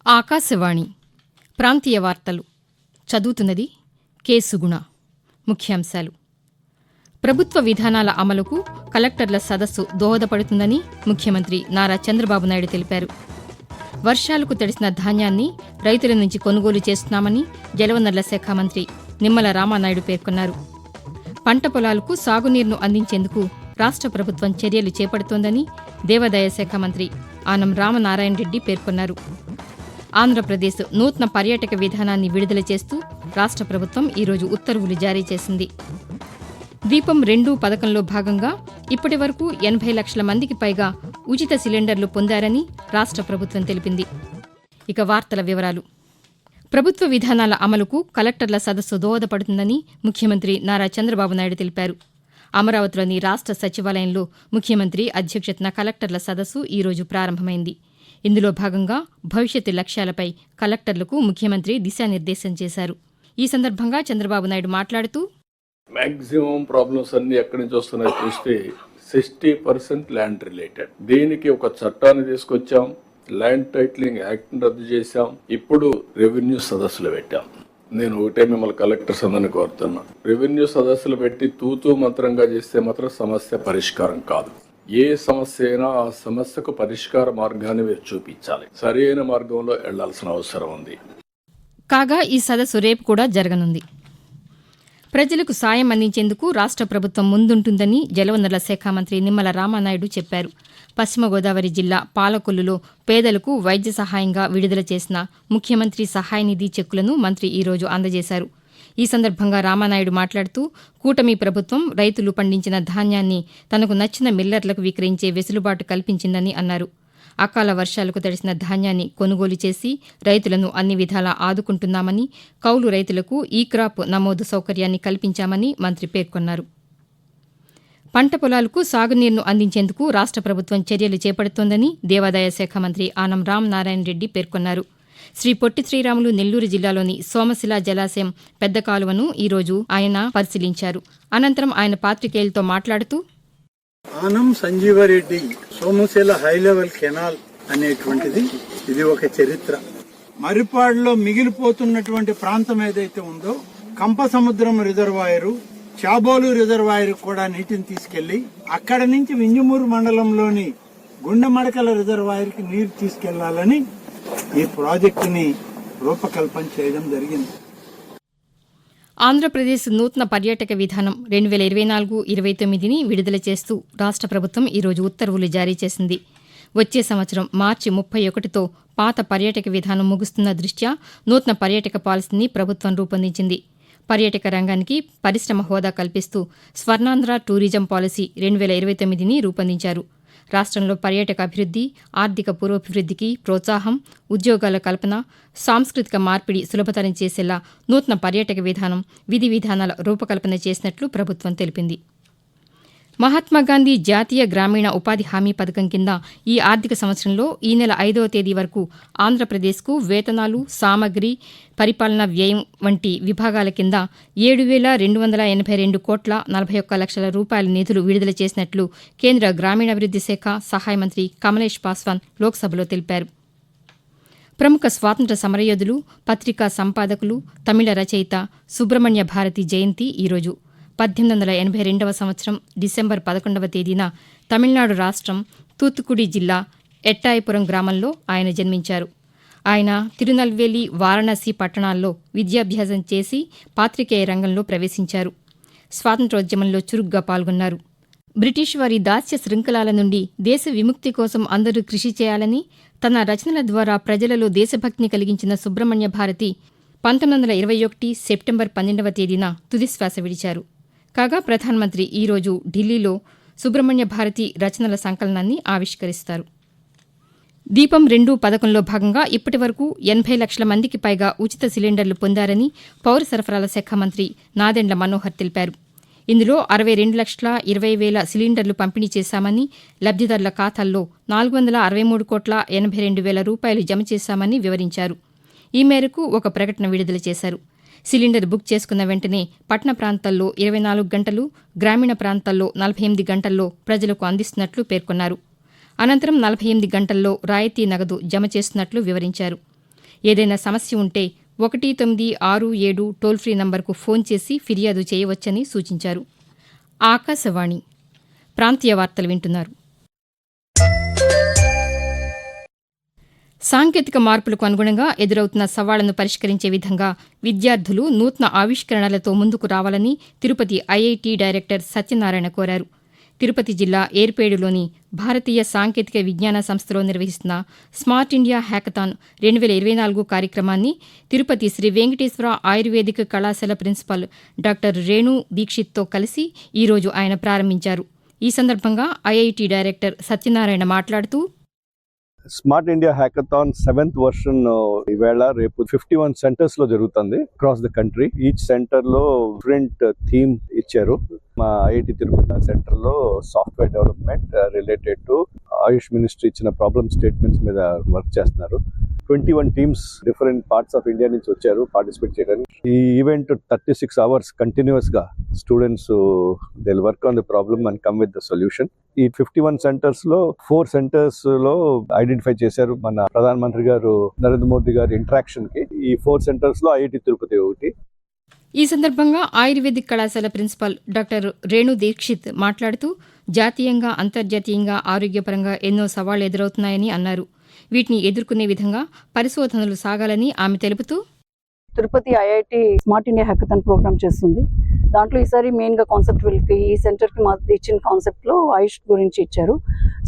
ఆకాశవాణి ప్రాంతీయ వార్తలు చదువుతున్నది కె సుగుణ. ముఖ్యాంశాలు: ప్రభుత్వ విధానాల అమలుకు కలెక్టర్ల సదస్సు దోహదపడుతుందని ముఖ్యమంత్రి నారా చంద్రబాబు నాయుడు తెలిపారు. వర్షాలకు తడిసిన ధాన్యాన్ని రైతుల నుంచి కొనుగోలు చేస్తున్నామని జలవనరుల శాఖ మంత్రి నిమ్మల రామానాయుడు పేర్కొన్నారు. పంట పొలాలకు సాగునీరును అందించేందుకు రాష్ట్ర ప్రభుత్వం చర్యలు చేపడుతోందని దేవాదాయ శాఖ మంత్రి ఆనం రామనారాయణ రెడ్డి పేర్కొన్నారు. ఆంధ్రప్రదేశ్ నూతన పర్యాటక విధానాన్ని విడుదల చేస్తూ రాష్ట్ర ప్రభుత్వం ఈరోజు ఉత్తర్వులు జారీ చేసింది. దీపం 2 పథకంలో భాగంగా ఇప్పటి వరకు 80 లక్షల మందికి పైగా ఉచిత సిలిండర్లు పొందారని రాష్ట్ర ప్రభుత్వం తెలిపింది. ఇక వార్తల వివరాలు: ప్రభుత్వ విధానాల అమలుకు కలెక్టర్ల సదస్సు దోహదపడుతుందని ముఖ్యమంత్రి నారా చంద్రబాబు నాయుడు తెలిపారు. అమరావతిలోని రాష్ట్ర సచివాలయంలో ముఖ్యమంత్రి అధ్యక్షతన కలెక్టర్ల సదస్సు ఈరోజు ప్రారంభమైంది. ఇందులో భాగంగా భవిష్యత్తు లక్ష్యాలపై కలెక్టర్లకు ముఖ్యమంత్రి దిశానిర్దేశం చేశారు. ఈ సందర్భంగా చంద్రబాబు నాయుడు మాట్లాడుతూ, మాక్సిమం ప్రాబ్లమ్స్ అన్ని ఎక్కడి నుంచి వస్తున్నాయో చూస్తే 60% ల్యాండ్ రిలేటెడ్. దీనికి ఒక చట్టాన్ని తీసుకొచ్చాం, ల్యాండ్ టైటిలింగ్ యాక్ట్ రద్దు చేశాం, ఇప్పుడు రెవెన్యూ సదస్సులు పెట్టాం. నేను ఒకటే మిమ్మల్ని కలెక్టర్స్ అందరినీ కోరుతున్నా, రెవెన్యూ సదస్సులు పెట్టి తూతూ మంత్రంగా చేస్తే మాత్రం సమస్య పరిష్కారం కాదు. ఏ సమస్య అయినా ఆ సమస్యకు పరిష్కార మార్గాన్ని మీరు చూపించాలి. సరైన మార్గంలో వెళ్లాల్సిన అవసరం ఉంది. కాగా ఈ సదస్సు రేపు కూడా జరగనుంది. ప్రజలకు సాయం అందించేందుకు రాష్ట్ర ప్రభుత్వం ముందుంటుందని జలవనరుల శాఖ మంత్రి నిమ్మల రామానాయుడు చెప్పారు. పశ్చిమ గోదావరి జిల్లా పాలకొల్లులో పేదలకు వైద్య సహాయంగా విడుదల చేసిన ముఖ్యమంత్రి సహాయ నిధి చెక్కులను మంత్రి ఈరోజు అందజేశారు. ఈ సందర్భంగా రామానాయుడు మాట్లాడుతూ, కూటమి ప్రభుత్వం రైతులు పండించిన ధాన్యాన్ని తనకు నచ్చిన మిల్లర్లకు విక్రయించే వెసులుబాటు కల్పించిందని అన్నారు. అకాల వర్షాలకు తడిసిన ధాన్యాన్ని కొనుగోలు చేసి రైతులను అన్ని విధాలా ఆదుకుంటున్నామని, కౌలు రైతులకు ఈ క్రాప్ నమోదు సౌకర్యాన్ని కల్పించామని మంత్రి పేర్కొన్నారు. పంట పొలాలకు సాగునీరును అందించేందుకు రాష్ట్ర ప్రభుత్వం చర్యలు చేపడుతోందని దేవాదాయ శాఖ మంత్రి ఆనం రామనారాయణ రెడ్డి పేర్కొన్నారు. శ్రీ పొట్టి శ్రీరాములు నెల్లూరు జిల్లాలోని సోమశిల జలాశయం పెద్ద కాలువను ఈరోజు ఆయన పరిశీలించారు. అనంతరం ఆయన పాత్రికేయులతో మాట్లాడుతూ, Anam Sanjeeva Reddy Somasila high level canal అనేటువంటిది ఇది ఒక చరిత్ర. మరిపాడులో మిగిలిపోతున్నటువంటి ప్రాంతం ఏదైతే ఉందో కంప సముద్రం రిజర్వాయరు, చాబోలు రిజర్వాయర్ కూడా నీటిని తీసుకెళ్లి అక్కడ నుంచి వింజమూరు మండలంలోని గుండెమడకల రిజర్వాయర్ కి నీరు తీసుకెళ్లాలని ఈ ప్రాజెక్టుని రూపకల్పన చేయడం జరిగింది. ఆంధ్రప్రదేశ్ నూతన పర్యాటక విధానం 2024-29ని విడుదల చేస్తూ రాష్ట్ర ప్రభుత్వం ఈరోజు ఉత్తర్వులు జారీ చేసింది. వచ్చే సంవత్సరం మార్చి 31తో పాత పర్యాటక విధానం ముగుస్తున్న దృష్ట్యా నూతన పర్యాటక పాలసీని ప్రభుత్వం రూపొందించింది. పర్యాటక రంగానికి పరిశ్రమ హోదా కల్పిస్తూ స్వర్ణాంధ్ర టూరిజం పాలసీ 2029ని రూపొందించారు. రాష్ట్రంలో పర్యాటక అభివృద్ధి, ఆర్థిక పురోభివృద్ధికి ప్రోత్సాహం, ఉద్యోగాల కల్పన, సాంస్కృతిక మార్పిడి సులభతరం చేసేలా నూతన పర్యాటక విధానం, విధి విధానాల రూపకల్పన చేసినట్లు ప్రభుత్వం తెలిపింది. మహాత్మాగాంధీ జాతీయ గ్రామీణ ఉపాధి హామీ పథకం కింద ఈ ఆర్థిక సంవత్సరంలో ఈ నెల 5వ తేదీ వరకు ఆంధ్రప్రదేశ్కు వేతనాలు, సామగ్రి, పరిపాలనా వ్యయం వంటి విభాగాల కింద 7,282 కోట్ల 41 లక్షల రూపాయల నిధులు విడుదల చేసినట్లు కేంద్ర గ్రామీణాభివృద్ధి శాఖ సహాయ మంత్రి కమలేష్ పాస్వాన్ లోక్సభలో తెలిపారు. ప్రముఖ స్వాతంత్ర్య సమరయోధులు, పత్రికా సంపాదకులు, తమిళ రచయిత సుబ్రహ్మణ్య భారతి జయంతి ఈరోజు. 1882వ సంవత్సరం డిసెంబర్ 11వ తేదీన తమిళనాడు రాష్ట్రం తూత్తుకుడి జిల్లా ఎట్టాయపురం గ్రామంలో ఆయన జన్మించారు. ఆయన తిరునల్వేలి, వారణాసి పట్టణాల్లో విద్యాభ్యాసం చేసి పాత్రికేయ రంగంలో ప్రవేశించారు. స్వాతంత్ర్యోద్యమంలో చురుగ్గా పాల్గొన్నారు. బ్రిటిష్ వారి దాస్య శృంఖలాల నుండి దేశ విముక్తి కోసం అందరూ కృషి చేయాలని తన రచనల ద్వారా ప్రజలలో దేశభక్తిని కలిగించిన సుబ్రహ్మణ్య భారతి 1921 సెప్టెంబర్ 12వ తేదీన తుదిశ్వాస విడిచారు. కాగా ప్రధానమంత్రి ఈరోజు ఢిల్లీలో సుబ్రహ్మణ్య భారతి రచనల సంకలనాన్ని ఆవిష్కరిస్తారు. దీపం 2 పథకంలో భాగంగా ఇప్పటి వరకు 80 లక్షల మందికి పైగా ఉచిత సిలిండర్లు పొందారని పౌర సరఫరాల శాఖ మంత్రి నాదెండ్ల మనోహర్ తెలిపారు. ఇందులో 62,20,000 సిలిండర్లు పంపిణీ చేశామని, లబ్దిదారుల ఖాతాల్లో 463 కోట్ల 82 వేల రూపాయలు జమ చేశామని వివరించారు. ఈ మేరకు ఒక ప్రకటన విడుదల చేశారు. సిలిండర్ బుక్ చేసుకున్న వెంటనే పట్టణ ప్రాంతాల్లో 24 గంటలు, గ్రామీణ ప్రాంతాల్లో 48 గంటల్లో ప్రజలకు అందిస్తున్నట్లు పేర్కొన్నారు. అనంతరం 48 గంటల్లో రాయితీ నగదు జమ చేస్తున్నట్లు వివరించారు. ఏదైనా సమస్య ఉంటే 1967 టోల్ ఫ్రీ నంబర్కు ఫోన్ చేసి ఫిర్యాదు చేయవచ్చని సూచించారు. ఆకాశవాణి ప్రాంతీయ వార్తలు వింటున్నారు. సాంకేతిక మార్పులకు అనుగుణంగా ఎదురవుతున్న సవాళ్లను పరిష్కరించే విధంగా విద్యార్థులు నూతన ఆవిష్కరణలతో ముందుకు రావాలని తిరుపతి ఐఐటి డైరెక్టర్ సత్యనారాయణ కోరారు. తిరుపతి జిల్లా ఏర్పేడులోని భారతీయ సాంకేతిక విజ్ఞాన సంస్థలో నిర్వహిస్తున్న స్మార్ట్ ఇండియా హ్యాకథాన్ 2024 కార్యక్రమాన్ని తిరుపతి శ్రీ వెంకటేశ్వర ఆయుర్వేదిక్ కళాశాల ప్రిన్సిపాల్ డాక్టర్ రేణు దీక్షిత్తో కలిసి ఈరోజు ఆయన ప్రారంభించారు. ఈ సందర్భంగా ఐఐటి డైరెక్టర్ సత్యనారాయణ మాట్లాడుతూ, smart India hackathon 7th version ఈవేళ రేపు 51 సెంటర్స్ లో జరుగుతుంది across the country. Each centre లో డిఫరెంట్ థీమ్ ఇచ్చారు. మా ఐఐటి తిరుపతి సెంటర్ లో software development related to Ayush ministry ఇచ్చిన ప్రాబ్లమ్ స్టేట్మెంట్స్ మీద వర్క్ చేస్తున్నారు. 21 teams different parts of India నుంచి వచ్చారు పార్టిసిపేట్ చేయడానికి. ఈ ఈవెంట్ 36 hours కంటిన్యూస్ గా students they will work on the problem and come with the solution. ఈ 51 సెంటర్స్ లో 4 సెంటర్స్ లో ఐడెంటిఫై చేశారు మన ప్రధాన మంత్రి గారు నరేంద్ర మోదీ గారి ఇంటరాక్షన్ కి. ఈ 4 సెంటర్స్ లో ఐఐటి తిరుపతి ఒకటి. ఈ సందర్భంగా ఆయుర్వేదిక్ కళాశాల ప్రిన్సిపాల్ డాక్టర్ రేణు దీక్షిత్ మాట్లాడుతూ, జాతీయంగా అంతర్జాతీయంగా ఆరోగ్యపరంగా ఎన్నో సవాళ్లు ఎదురవుతున్నాయని అన్నారు. వీటిని ఎదుర్కొనే విధంగా పరిశోధనలు సాగాలని ఆమె తెలుపుతూ, Tirupati IIT smart India hackathon program చేస్తుంది. దాంట్లో ఈసారి మెయిన్ గా కాన్సెప్ట్ ఈ సెంటర్ కి ఇచ్చిన కాన్సెప్ట్ లో ఆయుష్ గురించి ఇచ్చారు.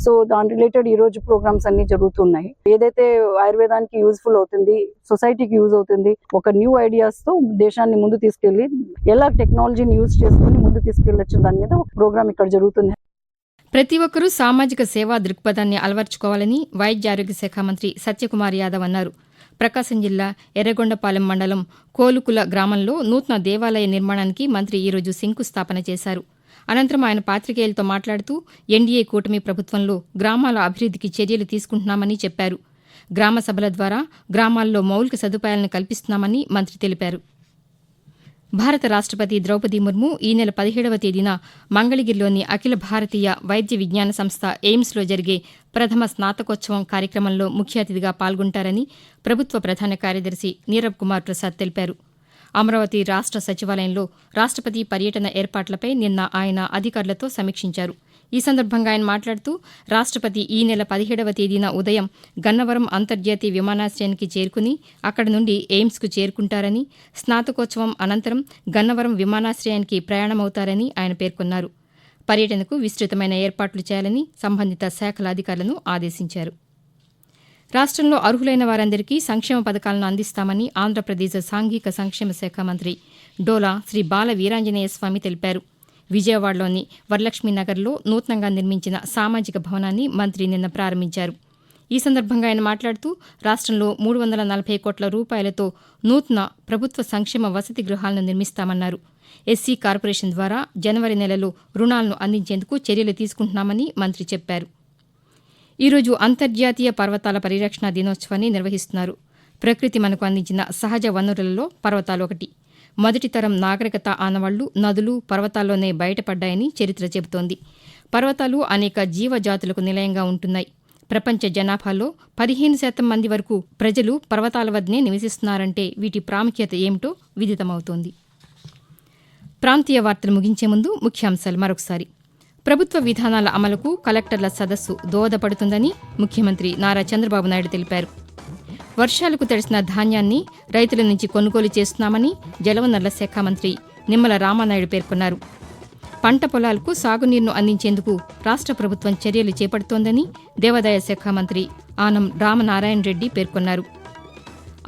సో దాని రిలేటెడ్ ఈ రోజు ప్రోగ్రామ్స్ అన్ని జరుగుతున్నాయి. ఏదైతే ఆయుర్వేదానికి యూజ్ఫుల్ అవుతుంది, సొసైటీకి యూజ్ అవుతుంది, ఒక న్యూ ఐడియాస్ తో దేశాన్ని ముందు తీసుకెళ్లి ఎలా టెక్నాలజీని యూజ్ చేసుకుని ముందు తీసుకెళ్లొచ్చు దాని మీద ఒక ప్రోగ్రామ్ ఇక్కడ జరుగుతుంది. ప్రతి ఒక్కరూ సామాజిక సేవా దృక్పథాన్ని అలవర్చుకోవాలని వైద్య ఆరోగ్య శాఖ మంత్రి సత్యకుమార్ యాదవ్ అన్నారు. ప్రకాశం జిల్లా ఎర్రగొండపాలెం మండలం కోలుకుల గ్రామంలో నూతన దేవాలయ నిర్మాణానికి మంత్రి ఈరోజు శంకుస్థాపన చేశారు. అనంతరం ఆయన పాతికేయులతో మాట్లాడుతూ, ఎన్డీఏ కూటమి ప్రభుత్వంలో గ్రామాల అభివృద్ధికి చర్యలు తీసుకుంటున్నామని చెప్పారు. గ్రామ సభల ద్వారా గ్రామాల్లో మౌలిక సదుపాయాలను కల్పిస్తున్నామని మంత్రి తెలిపారు. భారత రాష్టపతి ద్రౌపది ముర్ము ఈ నెల 17వ తేదీన మంగళగిరిలోని అఖిల భారతీయ వైద్య విజ్ఞాన సంస్థ ఎయిమ్స్లో జరిగే ప్రథమ స్నాతకోత్సవం కార్యక్రమంలో ముఖ్య అతిథిగా పాల్గొంటారని ప్రభుత్వ ప్రధాన కార్యదర్శి నీరబ్ కుమార్ ప్రసాద్ తెలిపారు. అమరావతి రాష్ట సచివాలయంలో రాష్టపతి పర్యటన ఏర్పాట్లపై నిన్న ఆయన అధికారులతో సమీక్షించారు. ఈ సందర్భంగా ఆయన మాట్లాడుతూ, రాష్టపతి ఈ నెల 17వ తేదీన ఉదయం గన్నవరం అంతర్జాతీయ విమానాశ్రయానికి చేరుకుని అక్కడి నుండి ఎయిమ్స్కు చేరుకుంటారని, స్నాతకోత్సవం అనంతరం గన్నవరం విమానాశ్రయానికి ప్రయాణమవుతారని ఆయన పేర్కొన్నారు. పర్యటనకు విస్తృతమైన ఏర్పాట్లు చేయాలని సంబంధిత శాఖల అధికారులను ఆదేశించారు. రాష్ట్రంలో అర్హులైన వారందరికీ సంక్షేమ పథకాలను అందిస్తామని ఆంధ్రప్రదేశ్ సాంఘిక సంక్షేమ శాఖ మంత్రి డోలా శ్రీ బాల వీరాంజనేయ స్వామి తెలిపారు. విజయవాడలోని వరలక్ష్మీ నగర్లో నూతనంగా నిర్మించిన సామాజిక భవనాన్ని మంత్రి నిన్న ప్రారంభించారు. ఈ సందర్భంగా ఆయన మాట్లాడుతూ, రాష్ట్రంలో 340 కోట్ల రూపాయలతో నూతన ప్రభుత్వ సంక్షేమ వసతి గృహాలను నిర్మిస్తామన్నారు. ఎస్సీ కార్పొరేషన్ ద్వారా జనవరి నెలలో రుణాలను అందించేందుకు చర్యలు తీసుకుంటున్నామని మంత్రి చెప్పారు. ఈరోజు అంతర్జాతీయ పర్వతాల పరిరక్షణ దినోత్సవాన్ని నిర్వహిస్తున్నారు. ప్రకృతి మనకు అందించిన సహజ వనరులలో పర్వతాలు ఒకటి. మొదటి తరం నాగరికత ఆనవాళ్లు నదులు, పర్వతాల్లోనే బయటపడ్డాయని చరిత్ర చెబుతోంది. పర్వతాలు అనేక జీవజాతులకు నిలయంగా ఉంటున్నాయి. ప్రపంచ జనాభాలో 15% మంది వరకు ప్రజలు పర్వతాల వద్దనే నివసిస్తున్నారంటే వీటి ప్రాముఖ్యత ఏమిటో విదితమవుతోంది. ప్రాంతీయ వార్తలు ముగించే ముందు ముఖ్యాంశాలు మరొకసారి. ప్రభుత్వ విధానాల అమలుకు కలెక్టర్ల సదస్సు దోహదపడుతుందని ముఖ్యమంత్రి నారా చంద్రబాబు నాయుడు తెలిపారు. వర్షాలకు తడిసిన ధాన్యాన్ని రైతుల నుంచి కొనుగోలు చేస్తున్నామని జలవనరుల శాఖ మంత్రి నిమ్మల రామానాయుడు పేర్కొన్నారు. పంట పొలాలకు సాగునీరును అందించేందుకు రాష్ట్ర ప్రభుత్వం చర్యలు చేపడుతోందని దేవాదాయ శాఖ మంత్రి ఆనం రామనారాయణ రెడ్డి పేర్కొన్నారు.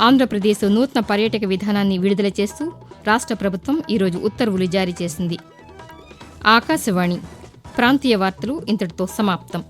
ఆంధ్రప్రదేశ్ నూతన పర్యాటక విధానాన్ని విడుదల చేస్తూ రాష్ట్ర ప్రభుత్వం ఈరోజు ఉత్తర్వులు జారీ చేసింది. ఆకాశవాణి ప్రాంతీయ వార్తలు ఇంతటితో సమాప్తం.